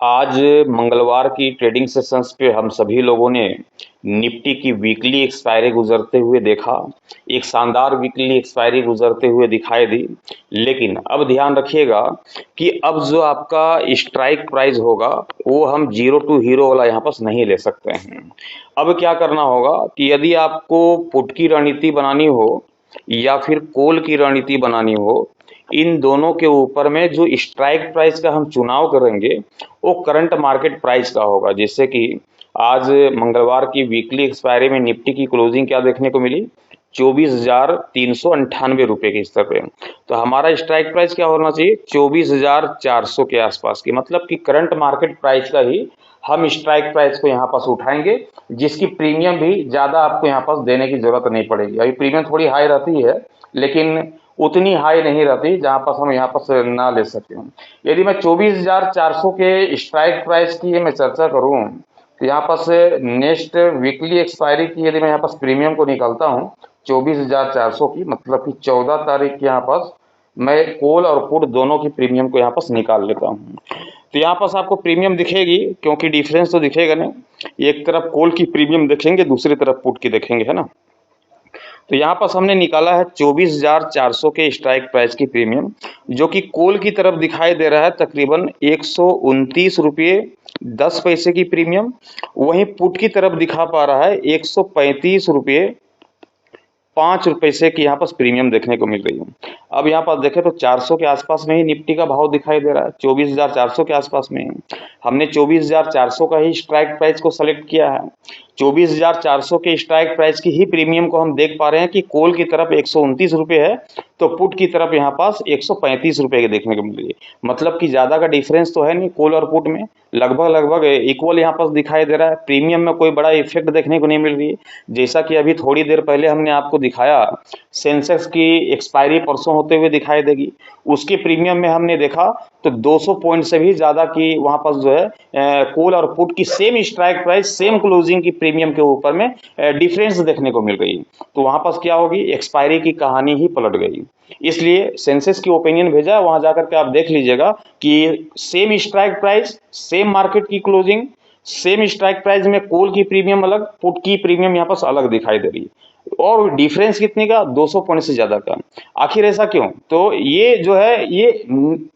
आज मंगलवार की ट्रेडिंग सेशंस पे हम सभी लोगों ने निफ्टी की वीकली एक्सपायरी गुजरते हुए देखा। एक शानदार वीकली एक्सपायरी गुजरते हुए दिखाई दी। लेकिन अब ध्यान रखिएगा कि अब जो आपका स्ट्राइक प्राइस होगा वो हम जीरो टू हीरो वाला यहाँ पर नहीं ले सकते हैं। अब क्या करना होगा कि यदि आपको पुट की रणनीति बनानी हो या फिर कॉल की रणनीति बनानी हो, इन दोनों के ऊपर में जो स्ट्राइक प्राइस का हम चुनाव करेंगे वो करंट मार्केट प्राइस का होगा। जैसे कि आज मंगलवार की वीकली एक्सपायरी में निफ्टी की क्लोजिंग क्या देखने को मिली, 24,398 रुपये के स्तर पे। तो हमारा स्ट्राइक प्राइस क्या होना चाहिए, 24,400 के आसपास की, मतलब कि करंट मार्केट प्राइस का ही हम स्ट्राइक प्राइस को यहाँ पास उठाएंगे, जिसकी प्रीमियम भी ज़्यादा आपको यहाँ पास देने की जरूरत नहीं पड़ेगी। अभी प्रीमियम थोड़ी हाई रहती है लेकिन उतनी हाई नहीं रहती जहाँ पास हम यहाँ पास ना ले सकें। यदि मैं 24,400 के स्ट्राइक प्राइस की मैं चर्चा करूँ तो यहाँ पास नेक्स्ट वीकली एक्सपायरी की यदि मैं यहाँ पास प्रीमियम को निकालता हूँ 24,400 की, मतलब कि 14 तारीख के यहाँ पास मैं कॉल और पुट दोनों की प्रीमियम को यहाँ पास निकाल लेता हूँ। तो यहाँ पास आपको प्रीमियम दिखेगी, क्योंकि डिफरेंस तो दिखेगा नहीं। एक तरफ कॉल की प्रीमियम देखेंगे, दूसरी तरफ पुट की देखेंगे, है ना। तो यहाँ पास हमने निकाला है 24,400 के स्ट्राइक प्राइस की प्रीमियम, जो कि कॉल की तरफ दिखाई दे रहा है तकरीबन 129 रुपये 10 पैसे की प्रीमियम। वहीं पुट की तरफ दिखा पा रहा है 135 रुपये 5 पैसे की यहाँ पास प्रीमियम देखने को मिल रही है। अब यहाँ पास देखें तो 400 के आसपास में ही निफ्टी का भाव दिखाई दे रहा है, 24,400 के आसपास में हमने 24,400 का ही स्ट्राइक प्राइस को सेलेक्ट किया है। 24,400 के स्ट्राइक प्राइस की ही प्रीमियम को हम देख पा रहे हैं कि कॉल की तरफ 129 रुपये है, तो पुट की तरफ यहाँ पास 135 रुपये के देखने को मिल रही है। मतलब कि ज़्यादा का डिफरेंस तो है नहीं, कॉल और पुट में लगभग इक्वल यहाँ पास दिखाई दे रहा है। प्रीमियम में कोई बड़ा इफेक्ट देखने को नहीं मिल रही है। जैसा कि अभी थोड़ी देर पहले हमने आपको दिखाया, सेंसेक्स की एक्सपायरी परसों होते हुए दिखाई देगी, उसके प्रीमियम में हमने देखा तो 200 पॉइंट से भी ज़्यादा की वहाँ पर जो है कॉल और पुट की same strike price same closing की प्रीमियम के ऊपर में डिफरेंस देखने को मिल रही है। तो वहाँ पर क्या होगी, एक्सपायरी की कहानी ही पलट गई। इसलिए सेंसेक्स की ओपिनियन भेजा, वहाँ जाकर के आप देख लीजिएगा कि same strike price same market की क्लोजिंग, सेम स्ट्राइक प्राइस में कॉल की प्रीमियम अलग, पुट की प्रीमियम यहाँ पर अलग दिखाई दे रही है, और डिफरेंस कितने का, 200 पॉइंट से ज्यादा का। आखिर ऐसा क्यों? तो ये जो है ये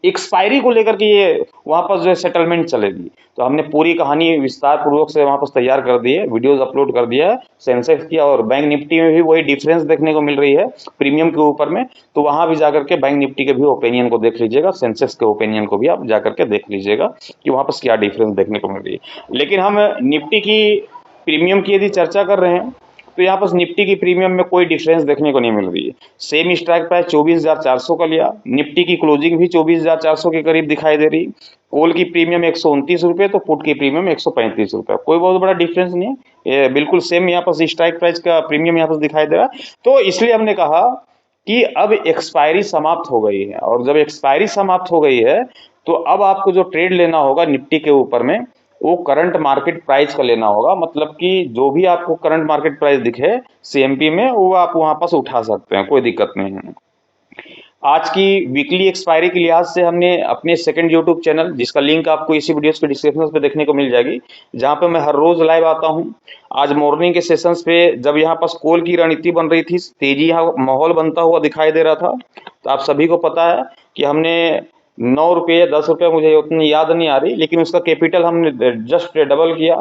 एक्सपायरी को लेकर के ये वहां पर जो है सेटलमेंट चलेगी। तो हमने पूरी कहानी विस्तार पूर्वक से वहां पर तैयार कर दी है, वीडियोस अपलोड कर दिया है। सेंसेक्स की और बैंक निफ्टी में भी वही डिफरेंस देखने को मिल रही है प्रीमियम के ऊपर में। तो वहां भी जाकर के बैंक निफ्टी के भी ओपिनियन को देख लीजिएगा, सेंसेक्स के ओपिनियन को भी आप जाकर के देख लीजिएगा कि वहां पर क्या डिफरेंस देखने को मिल रही है। लेकिन हम निफ्टी की प्रीमियम की यदि चर्चा कर रहे हैं तो यहाँ पर निफ्टी की प्रीमियम में कोई डिफरेंस देखने को नहीं मिल रही है। सेम स्ट्राइक प्राइस 24,400 का लिया, निफ्टी की क्लोजिंग भी 24,400 के करीब दिखाई दे रही। कॉल की प्रीमियम 129 रुपये, तो पुट की प्रीमियम 135 रुपये, कोई बहुत बड़ा डिफरेंस नहीं है, ये बिल्कुल सेम यहाँ पर स्ट्राइक प्राइस का प्रीमियम यहाँ पर दिखाई दे रहा है। तो इसलिए हमने कहा कि अब एक्सपायरी समाप्त हो गई है, और जब एक्सपायरी समाप्त हो गई है तो अब आपको जो ट्रेड लेना होगा निफ्टी के ऊपर में वो करंट मार्केट प्राइस का लेना होगा। मतलब कि जो भी आपको करंट मार्केट प्राइस दिखे सीएमपी में वो आप वहां पास उठा सकते हैं, कोई दिक्कत नहीं है। आज की वीकली एक्सपायरी के लिहाज से हमने अपने सेकंड यूट्यूब चैनल, जिसका लिंक आपको इसी वीडियोस के डिस्क्रिप्शन पे देखने को मिल जाएगी, जहां पे मैं हर रोज लाइव आता हूं। आज मॉर्निंग के सेशंस पे जब यहाँ पास कॉल की रणनीति बन रही थी, तेजी यहाँ माहौल बनता हुआ दिखाई दे रहा था, तो आप सभी को पता है कि हमने 9 रुपये 10 रुपये, मुझे उतनी याद नहीं आ रही, लेकिन उसका कैपिटल हमने जस्ट डबल किया।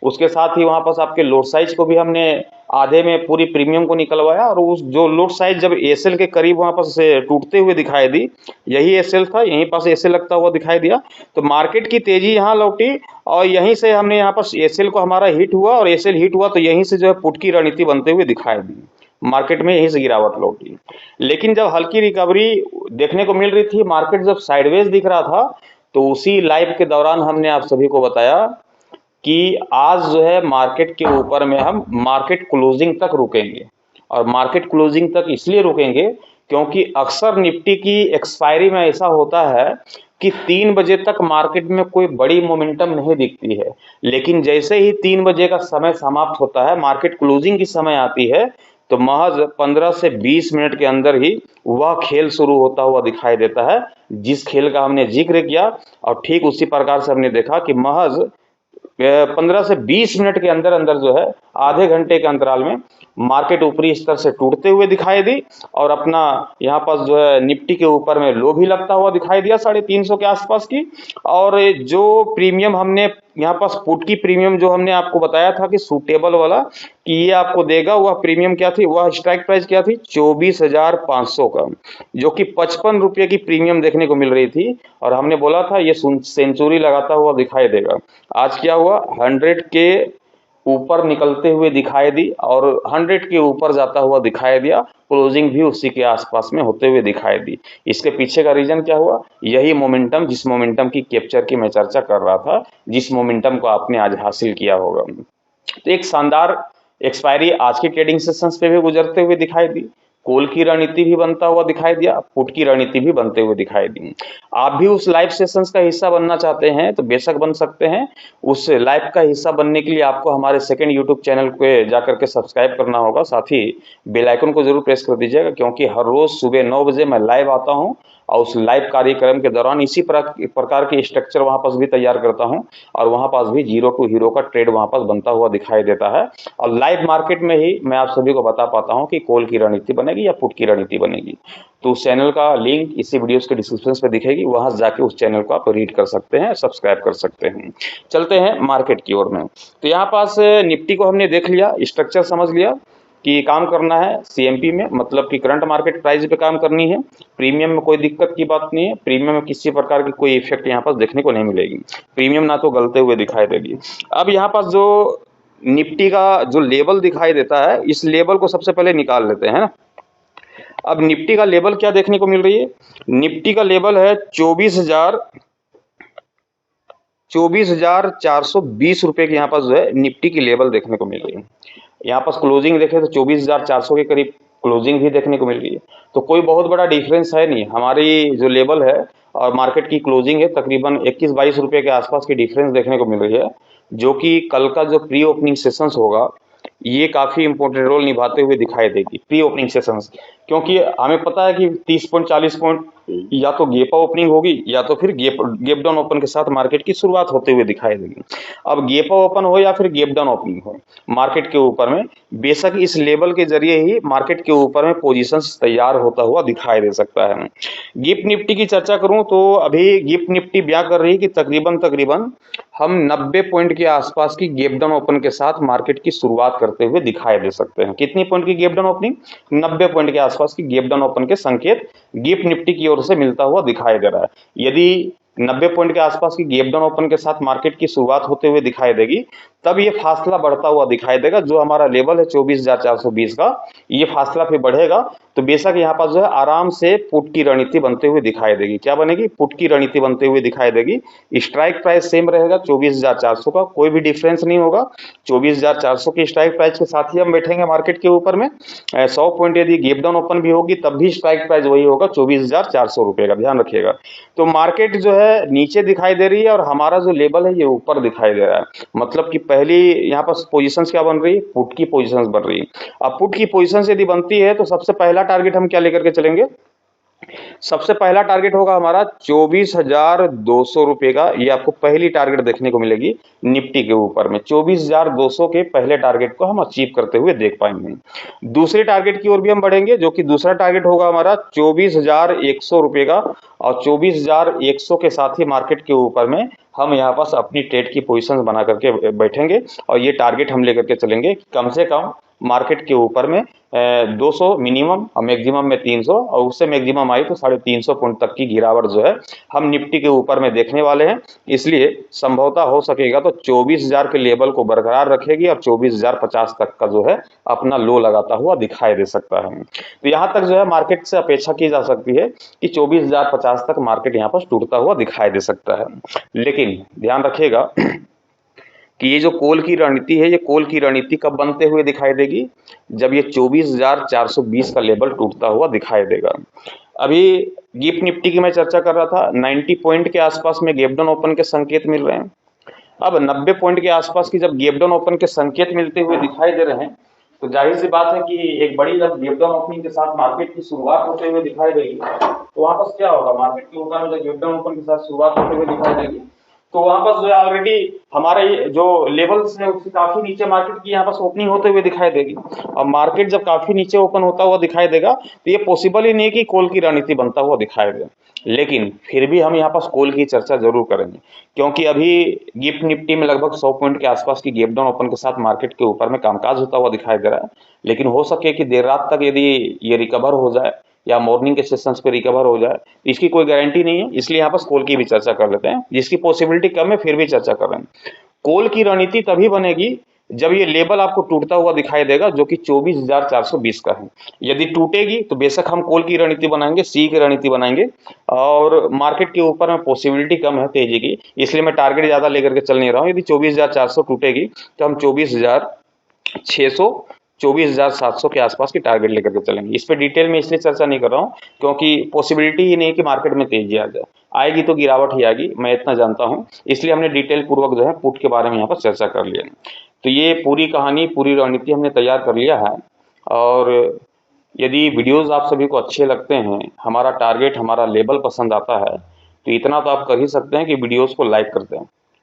उसके साथ ही वहां पास आपके लोड साइज को भी हमने आधे में पूरी प्रीमियम को निकलवाया, और उस जो लोड साइज जब एसएल के करीब वहां पास से टूटते हुए दिखाई दी, यही एसएल था, यहीं पास एसएल लगता हुआ दिखाई दिया, तो मार्केट की तेजी यहाँ लौटी, और यहीं से हमने यहाँ पास एसएल को हमारा हिट हुआ, और एसएल हिट हुआ तो यहीं से जो है पुट की रणनीति बनते हुए दिखाई दी, मार्केट में यहीं से गिरावट लौटी। लेकिन जब हल्की रिकवरी देखने को मिल रही थी, मार्केट जब साइडवेज दिख रहा था, तो उसी लाइव के दौरान हमने आप सभी को बताया कि आज जो है मार्केट के ऊपर में हम मार्केट क्लोजिंग तक रुकेंगे। और मार्केट क्लोजिंग तक इसलिए रुकेंगे क्योंकि अक्सर निफ्टी की एक्सपायरी में ऐसा होता है कि 3 बजे तक मार्केट में कोई बड़ी मोमेंटम नहीं दिखती है, लेकिन जैसे ही 3 बजे का समय समाप्त होता है, मार्केट क्लोजिंग की समय आती है, तो महज 15 से 20 मिनट के अंदर ही वह खेल शुरू होता हुआ दिखाई देता है जिस खेल का हमने जिक्र किया। और ठीक उसी प्रकार से हमने देखा कि महज 15 से 20 मिनट के अंदर अंदर जो है आधे घंटे के अंतराल में मार्केट ऊपरी स्तर से टूटते हुए दिखाई दी और अपना यहाँ पास जो है निफ्टी के ऊपर में लो भी लगता हुआ दिखाई दिया 350 के आसपास की। और जो प्रीमियम हमने यहाँ पास पुट की प्रीमियम जो हमने आपको बताया था कि सूटेबल वाला कि ये आपको देगा, वह प्रीमियम क्या थी, वह स्ट्राइक प्राइस क्या थी 24,500 का, जो कि 55 रुपये की प्रीमियम देखने को मिल रही थी। और हमने बोला था ये सेंचुरी लगाता हुआ दिखाई देगा। आज क्या हुआ, 100 के ऊपर निकलते हुए दिखाई दी और 100 के ऊपर जाता हुआ दिखाई दिया, क्लोजिंग भी उसी के आसपास में होते हुए दिखाई दी। इसके पीछे का रीजन क्या हुआ, यही मोमेंटम, जिस मोमेंटम की कैप्चर की मैं चर्चा कर रहा था, जिस मोमेंटम को आपने आज हासिल किया होगा। तो एक शानदार एक्सपायरी आज की ट्रेडिंग सेशंस पे भी गुजरते हुए दिखाई दी। कॉल की रणनीति भी बनता हुआ दिखाई दिया, पुट की रणनीति भी बनते हुए दिखाई दी। आप भी उस लाइव सेशंस का हिस्सा बनना चाहते हैं तो बेशक बन सकते हैं। उस लाइव का हिस्सा बनने के लिए आपको हमारे सेकंड यूट्यूब चैनल पे जाकर के सब्सक्राइब करना होगा, साथ ही बेल आइकन को जरूर प्रेस कर दीजिएगा, क्योंकि हर रोज सुबह 9 बजे मैं लाइव आता हूं और उस लाइव कार्यक्रम के दौरान इसी प्रकार के स्ट्रक्चर वहां पास भी तैयार करता हूं और वहां पास भी जीरो टू हीरो का ट्रेड वहां पास बनता हुआ दिखाई देता है। और लाइव मार्केट में ही मैं आप सभी को बता पाता हूं कि कॉल की रणनीति बनेगी या पुट की रणनीति बनेगी। तो उस चैनल का लिंक इसी वीडियोस के डिस्क्रिप्शन पे दिखेगी, वहां जाके उस चैनल को आप रीड कर सकते हैं, सब्सक्राइब कर सकते हैं। चलते हैं मार्केट की ओर में। तो यहाँ पास निफ्टी को हमने देख लिया, स्ट्रक्चर समझ लिया कि काम करना है सीएमपी में, मतलब कि करंट मार्केट प्राइस पे काम करनी है। प्रीमियम में कोई दिक्कत की बात नहीं है, प्रीमियम में किसी प्रकार की कोई इफेक्ट यहाँ पास देखने को नहीं मिलेगी, प्रीमियम ना तो गलते हुए दिखाई देगी। अब यहाँ पास जो निफ्टी का जो लेवल दिखाई देता है, इस लेवल को सबसे पहले निकाल लेते हैं। अब निफ्टी का लेवल क्या देखने को मिल रही है, निफ्टी का लेवल है 24,420 रुपए की यहाँ पास जो है निफ्टी की लेवल देखने को मिल रही है। यहाँ पास क्लोजिंग देखें तो 24,400 के करीब क्लोजिंग भी देखने को मिल रही है। तो कोई बहुत बड़ा डिफरेंस है नहीं, हमारी जो लेवल है और मार्केट की क्लोजिंग है तकरीबन 21-22 रुपए के आसपास की डिफरेंस देखने को मिल रही है, जो कि कल का जो प्री ओपनिंग सेशंस होगा ये काफी इंपॉर्टेंट रोल निभाते हुए दिखाई देगी, प्री ओपनिंग सेशंस। क्योंकि हमें पता है कि 30 पॉइंट 40 पॉइंट या तो गैप ओपनिंग होगी या तो फिर गैप डाउन ओपन के साथ मार्केट की शुरुआत होते हुए दिखाई देगी। अब गैप ओपन हो या फिर गैप डाउन ओपनिंग हो मार्केट के ऊपर में, बेशक इस लेवल के जरिए ही मार्केट के ऊपर में पोजीशंस तैयार होता हुआ दिखाई दे सकता है। गिफ्ट निफ्टी की चर्चा करूं तो अभी गिफ्ट निफ्टी बयां कर रही है कि तकरीबन हम 90 पॉइंट के आसपास की गैप डाउन ओपन के साथ मार्केट की शुरुआत करते हुए दिखाई दे सकते हैं। कितनी पॉइंट की गैप डाउन ओपनिंग, 90 पॉइंट के आसपास की गैप डाउन ओपन के संकेत गिफ्ट निफ्टी की ओर से मिलता हुआ दिखाई दे रहा है। यदि 90 पॉइंट के आसपास की गैप डाउन ओपन के साथ मार्केट की शुरुआत होते हुए दिखाई देगी, तब ये फासला बढ़ता हुआ दिखाई देगा। जो हमारा लेवल है 24,420 का, ये फासला फिर बढ़ेगा तो बेशक यहाँ पर जो है आराम से पुट की रणनीति बनते हुए दिखाई देगी। क्या बनेगी, पुट की रणनीति बनते हुए दिखाई देगी। स्ट्राइक प्राइस सेम रहेगा 24,400 का, कोई भी डिफरेंस नहीं होगा। 24,400 की स्ट्राइक प्राइस के साथ ही हम बैठेंगे मार्केट के ऊपर में। 100 पॉइंट यदि गैप डाउन ओपन भी होगी तब भी स्ट्राइक प्राइस वही होगा 24,400 रुपए का, ध्यान रखिएगा। तो मार्केट जो है नीचे दिखाई दे रही है और हमारा जो लेवल है ये ऊपर दिखाई दे रहा है। मतलब कि पहली यहाँ पर पोजीशंस क्या बन रही है, पुट की पोजीशंस बन रही है। अब पुट की पोजीशंस यदि बनती है तो सबसे पहला टारगेट हम क्या लेकर के चलेंगे, सबसे पहला टारगेट होगा हमारा 24,200 रुपए का। ये आपको पहली टारगेट देखने को मिलेगी निफ्टी के ऊपर में, 24,200 के पहले टारगेट को हम अचीव करते हुए देख पाएंगे। दूसरे टारगेट की ओर भी हम बढ़ेंगे, जो कि दूसरा टारगेट होगा हमारा 24,100 रुपए का। और 24,100 के साथ ही मार्केट के ऊपर में हम यहाँ पास अपनी ट्रेड की पोजीशंस बना करके बैठेंगे और ये टारगेट हम लेकर के चलेंगे कम से कम मार्केट के ऊपर में 200 मिनिमम और मैक्सिमम में 300, और उससे मैक्सिमम आई तो 350 पॉइंट तक की गिरावट जो है हम निफ्टी के ऊपर में देखने वाले हैं। इसलिए संभवतः हो सकेगा तो 24,000 के लेवल को बरकरार रखेगी और 24,050 तक का जो है अपना लो लगाता हुआ दिखाई दे सकता है। तो यहाँ तक जो है मार्केट से अपेक्षा की जा सकती है कि 24,050 तक मार्केट यहाँ पर टूटता हुआ दिखाई दे सकता है। लेकिन ध्यान रखिएगा कि ये जो कॉल की रणनीति है, ये कॉल की रणनीति कब बनते हुए दिखाई देगी, जब ये 24,420 का लेवल टूटता हुआ दिखाई देगा। अभी गिफ्ट निफ्टी की मैं चर्चा कर रहा था, 90 पॉइंट के आसपास में गैप डाउन ओपन के संकेत मिल रहे हैं। अब 90 पॉइंट के आसपास की जब गैप डाउन ओपन के संकेत मिलते हुए दिखाई दे रहे हैं तो जाहिर सी बात है कि एक बड़ी जब गैप डाउन ओपनिंग के साथ मार्केट की शुरुआत होते हुए दिखाई देगी, तो वहां पर क्या होगा, मार्केट के ऊपर में जब गैप डाउन ओपन के साथ शुरुआत होते हुए दिखाई देगी, तो वहां पर जो है ऑलरेडी हमारे जो लेवल्स है उससे काफी नीचे मार्केट की यहाँ पर ओपनिंग होते हुए दिखाई देगी। और मार्केट जब काफी नीचे ओपन होता हुआ दिखाई देगा तो ये पॉसिबल ही नहीं है कि कॉल की रणनीति बनता हुआ दिखाई दे। लेकिन फिर भी हम यहाँ पर कॉल की चर्चा जरूर करेंगे, क्योंकि अभी गिफ्ट निफ्टी में लगभग 100 पॉइंट के आसपास की गैप डाउन ओपन के साथ मार्केट के ऊपर में कामकाज होता हुआ दिखाई दे रहा है। लेकिन हो सके कि देर रात तक यदि ये रिकवर हो जाए या मॉर्निंग के सेशंस पे रिकवर हो जाए, तो इसकी कोई गारंटी नहीं है, इसलिए यहाँ पर कॉल की भी चर्चा कर लेते हैं, जिसकी पॉसिबिलिटी कम है फिर भी चर्चा कर रहे हैं। कॉल की रणनीति तभी बनेगी जब ये लेवल आपको टूटता हुआ दिखाई देगा, जो कि 24,420 का है। यदि टूटेगी तो बेशक हम कॉल की रणनीति बनाएंगे, सी की रणनीति बनाएंगे, और मार्केट के ऊपर में पॉसिबिलिटी कम है तेजी की, इसलिए मैं टारगेट ज्यादा लेकर के चल नहीं रहा हूँ। यदि 24,400 टूटेगी तो हम 24,600 24,700 के आसपास की टारगेट लेकर के चलेंगे। इस पे डिटेल में इसलिए चर्चा नहीं कर रहा हूँ क्योंकि पॉसिबिलिटी ही नहीं कि मार्केट में तेजी आ जाए, आएगी तो गिरावट ही आएगी, मैं इतना जानता हूँ। इसलिए हमने डिटेल पूर्वक जो है पुट के बारे में यहाँ पर चर्चा कर लिया। तो ये पूरी कहानी, पूरी रणनीति हमने तैयार कर लिया है। और यदि वीडियोस आप सभी को अच्छे लगते हैं, हमारा टारगेट, हमारा लेवल पसंद आता है, तो इतना तो आप कर ही सकते हैं कि वीडियोस को लाइक कर दें,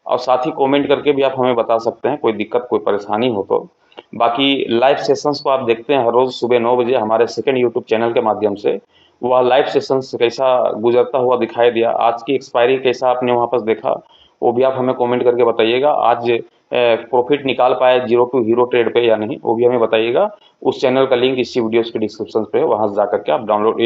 और साथ ही कमेंट करके भी आप हमें बता सकते हैं कोई दिक्कत, कोई परेशानी हो तो। बाकी लाइव सेशंस को आप देखते हैं हर रोज सुबह 9 बजे हमारे सेकंड यूट्यूब चैनल के माध्यम से। वह लाइव सेशंस कैसा गुजरता हुआ दिखाई दिया, आज की एक्सपायरी कैसा आपने वहां पर देखा, वो भी आप हमें कमेंट करके बताइएगा। आज प्रॉफिट निकाल पाए जीरो टू हीरो ट्रेड पे या नहीं, वो भी हमें बताइएगा। उस चैनल का लिंक इसी वीडियोस के डिस्क्रिप्शन पे है, वहां जाकर के आप डाउनलोड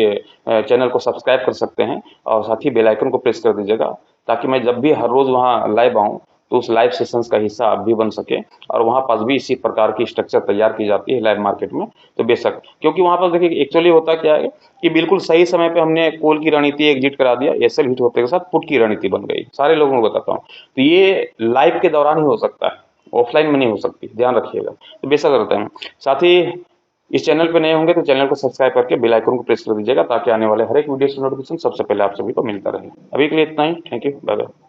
चैनल को सब्सक्राइब कर सकते हैं, और साथ ही बेल आइकन को प्रेस कर दीजिएगा, ताकि मैं जब भी हर रोज वहां लाइव आऊं तो उस लाइव सेशंस का हिस्सा आप भी बन सके। और वहां पास भी इसी प्रकार की स्ट्रक्चर तैयार की जाती है लाइव मार्केट में, तो बेशक, क्योंकि वहां पर देखिए एक्चुअली होता क्या है कि बिल्कुल सही समय पे हमने कॉल की रणनीति एग्जिट करा दिया, एसएल हिट होते के साथ पुट की रणनीति बन गई, सारे लोगों को बताता हूँ। तो ये लाइव के दौरान ही हो सकता है, ऑफलाइन में नहीं हो सकती, ध्यान रखिएगा। तो बेशक करते हैं। साथ ही इस चैनल पे नए होंगे तो चैनल को सब्सक्राइब करके बेल आइकन को प्रेस कर दीजिएगा, ताकि आने वाले हर एक वीडियो की नोटिफिकेशन सबसे पहले आप सभी को मिलता रहे। अभी के लिए इतना ही, थैंक यू, बाय बाय।